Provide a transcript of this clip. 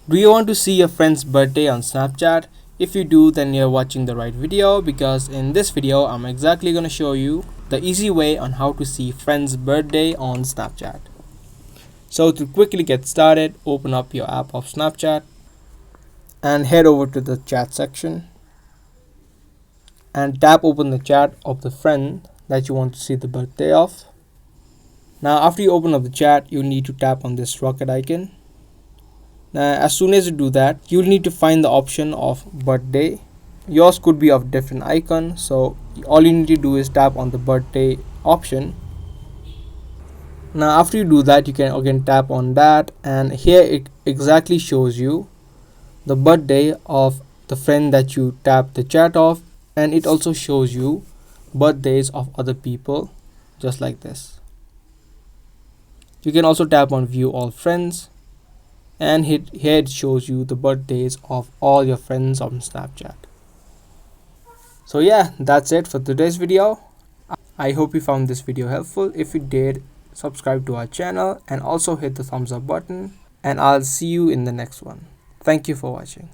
Do you want to see your friend's birthday on Snapchat? If you do, then you're watching the right video, because in this video I'm exactly going to show you the easy way on how to see friend's birthday on Snapchat. So to quickly get started, open up your app of Snapchat and head over to the chat section and tap open the chat of the friend that you want to see the birthday of. Now after you open up the chat, you need to tap on this rocket icon. Now as soon as you do that, you'll need to find the option of birthday. Yours could be of different icon, so all you need to do is tap on the birthday option. Now after you do that, you can again tap on that, and here it exactly shows you the birthday of the friend that you tap the chat of, and it also shows you birthdays of other people just like this. You can also tap on view all friends, and here it shows you the birthdays of all your friends on Snapchat. So yeah, that's it for today's video. I hope you found this video helpful. If you did, subscribe to our channel and also hit the thumbs up button, and I'll see you in the next one. Thank you for watching.